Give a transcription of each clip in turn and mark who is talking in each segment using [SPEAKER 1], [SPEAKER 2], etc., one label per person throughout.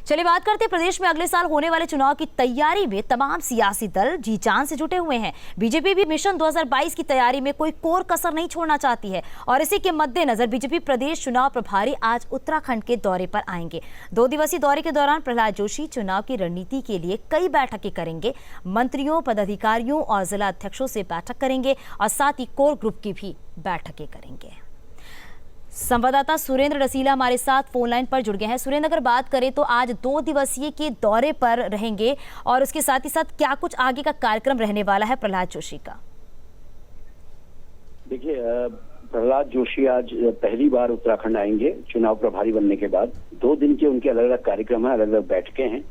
[SPEAKER 1] चलिए बात करते हैं प्रदेश में अगले साल होने वाले चुनाव की तैयारी में तमाम सियासी दल जी जान से जुटे हुए हैं। बीजेपी भी मिशन 2022 की तैयारी में कोई कोर कसर नहीं छोड़ना चाहती है और इसी के मद्देनजर बीजेपी प्रदेश चुनाव प्रभारी आज उत्तराखंड के दौरे पर आएंगे। 2 दिवसीय दौरे के दौरान प्रहलाद जोशी चुनाव की रणनीति के लिए कई बैठकें करेंगे। मंत्रियों, पदाधिकारियों और जिला अध्यक्षों से बैठक करेंगे और साथ ही कोर ग्रुप की भी बैठकें करेंगे। संवाददाता सुरेंद्र रसीला हमारे साथ फोन लाइन पर जुड़ गए हैं। सुरेंद्र, अगर बात करें तो आज 2 दिवसीय के दौरे पर रहेंगे और उसके साथ ही साथ क्या कुछ आगे का कार्यक्रम रहने वाला है प्रहलाद जोशी का?
[SPEAKER 2] देखिए, प्रहलाद जोशी आज पहली बार उत्तराखंड आएंगे चुनाव प्रभारी बनने के बाद। 2 दिन के उनके अलग अलग कार्यक्रम हैं, अलग अलग बैठकें हैं।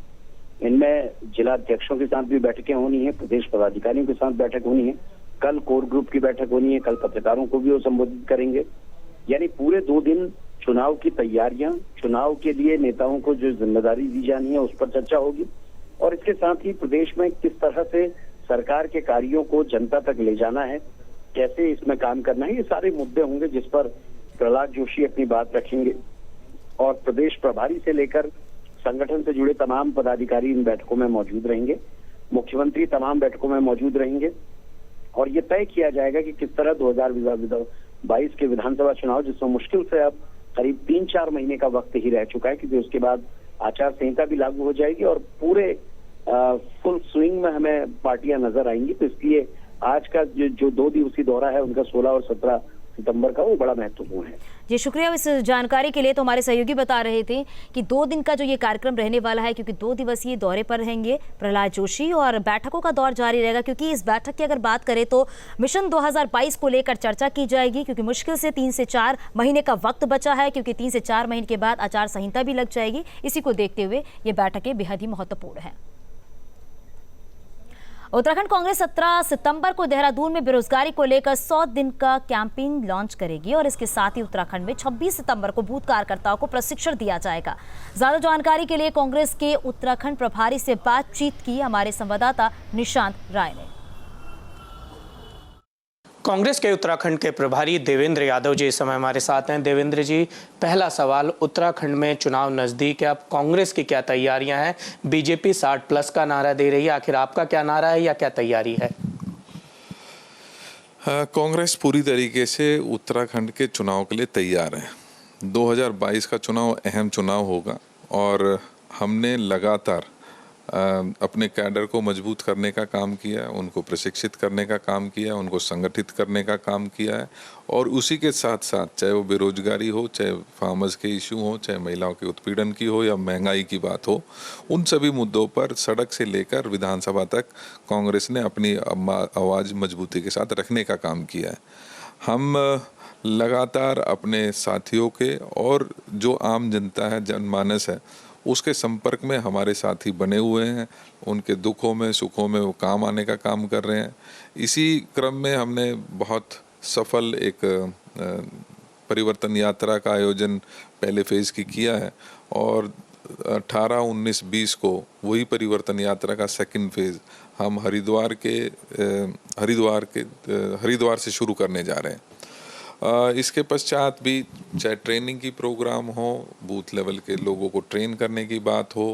[SPEAKER 2] इनमें जिला अध्यक्षों के साथ भी बैठकें होनी है, प्रदेश पदाधिकारियों के साथ बैठक होनी है, कल कोर ग्रुप की बैठक होनी है, कल पत्रकारों को भी वो संबोधित करेंगे। यानी पूरे 2 दिन चुनाव की तैयारियां, चुनाव के लिए नेताओं को जो जिम्मेदारी दी जानी है उस पर चर्चा होगी और इसके साथ ही प्रदेश में किस तरह से सरकार के कार्यों को जनता तक ले जाना है, कैसे इसमें काम करना है, ये सारे मुद्दे होंगे जिस पर प्रहलाद जोशी अपनी बात रखेंगे। और प्रदेश प्रभारी से लेकर संगठन से जुड़े तमाम पदाधिकारी इन बैठकों में मौजूद रहेंगे। मुख्यमंत्री तमाम बैठकों में मौजूद रहेंगे और ये तय किया जाएगा कि किस तरह 2022 के विधानसभा चुनाव, जिसमें मुश्किल से अब करीब 3-4 महीने का वक्त ही रह चुका है, क्योंकि उसके बाद आचार संहिता भी लागू हो जाएगी और पूरे फुल स्विंग में हमें पार्टियां नजर आएंगी। तो इसलिए आज का जो 2 दिवसीय दौरा है उनका 16 और 17 सितंबर का, वो बड़ा महत्वपूर्ण है।
[SPEAKER 1] जी शुक्रिया इस जानकारी के लिए। तो हमारे सहयोगी बता रहे थे कि 2 दिन का जो ये कार्यक्रम रहने वाला है, क्योंकि 2 दिवसीय दौरे पर रहेंगे प्रहलाद जोशी और बैठकों का दौर जारी रहेगा। क्योंकि इस बैठक की अगर बात करें तो मिशन 2022 को लेकर चर्चा की जाएगी, क्योंकि मुश्किल से 3 से 4 महीने का वक्त बचा है, क्योंकि 3 से 4 महीने के बाद आचार संहिता भी लग जाएगी। इसी को देखते हुए ये बैठकें बेहद ही महत्वपूर्ण है। उत्तराखंड कांग्रेस 17 सितंबर को देहरादून में बेरोजगारी को लेकर 100 दिन का कैंपेन लॉन्च करेगी और इसके साथ ही उत्तराखंड में 26 सितंबर को बूथ कार्यकर्ताओं को प्रशिक्षण दिया जाएगा। ज्यादा जानकारी के लिए कांग्रेस के उत्तराखंड प्रभारी से बातचीत की हमारे संवाददाता निशांत राय ने।
[SPEAKER 3] कांग्रेस के उत्तराखंड के प्रभारी देवेंद्र यादव जी इस समय हमारे साथ हैं। देवेंद्र जी, पहला सवाल, उत्तराखंड में चुनाव नजदीक है, अब कांग्रेस की क्या तैयारियां हैं? बीजेपी 60+ का नारा दे रही है, आखिर आपका क्या नारा है या क्या तैयारी है?
[SPEAKER 4] कांग्रेस पूरी तरीके से उत्तराखंड के चुनाव के लिए तैयार है। 2022 का चुनाव अहम चुनाव होगा और हमने लगातार अपने कैडर को मजबूत करने का काम किया है, उनको प्रशिक्षित करने का काम किया है, उनको संगठित करने का काम किया है और उसी के साथ साथ चाहे वो बेरोजगारी हो, चाहे फार्मर्स के इशू हो, चाहे महिलाओं के उत्पीड़न की हो या महंगाई की बात हो, उन सभी मुद्दों पर सड़क से लेकर विधानसभा तक कांग्रेस ने अपनी आवाज़ मजबूती के साथ रखने का काम किया है। हम लगातार अपने साथियों के और जो आम जनता है, जनमानस है, उसके संपर्क में हमारे साथी बने हुए हैं। उनके दुखों में, सुखों में वो काम आने का काम कर रहे हैं। इसी क्रम में हमने बहुत सफल एक परिवर्तन यात्रा का आयोजन पहले फेज़ की किया है और 18, 19, 20 को वही परिवर्तन यात्रा का सेकंड फेज़ हम हरिद्वार से शुरू करने जा रहे हैं। इसके पश्चात भी चाहे ट्रेनिंग की प्रोग्राम हो, बूथ लेवल के लोगों को ट्रेन करने की बात हो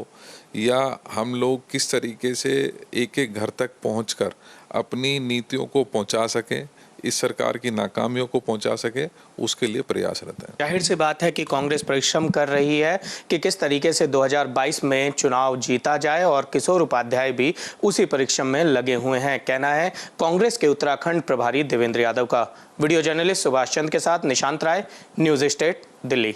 [SPEAKER 4] या हम लोग किस तरीके से एक-एक घर तक पहुंचकर अपनी नीतियों को पहुंचा सकें, इस सरकार की नाकामियों को पहुंचा सके, उसके लिए प्रयासरत है।
[SPEAKER 3] जाहिर सी बात है कि कांग्रेस परिश्रम कर रही है कि किस तरीके से 2022 में चुनाव जीता जाए और किशोर उपाध्याय भी उसी परिश्रम में लगे हुए हैं, कहना है कांग्रेस के उत्तराखंड प्रभारी देवेंद्र यादव का। वीडियो जर्नलिस्ट सुभाष चंद के साथ निशांत राय, न्यूज़ स्टेट, दिल्ली।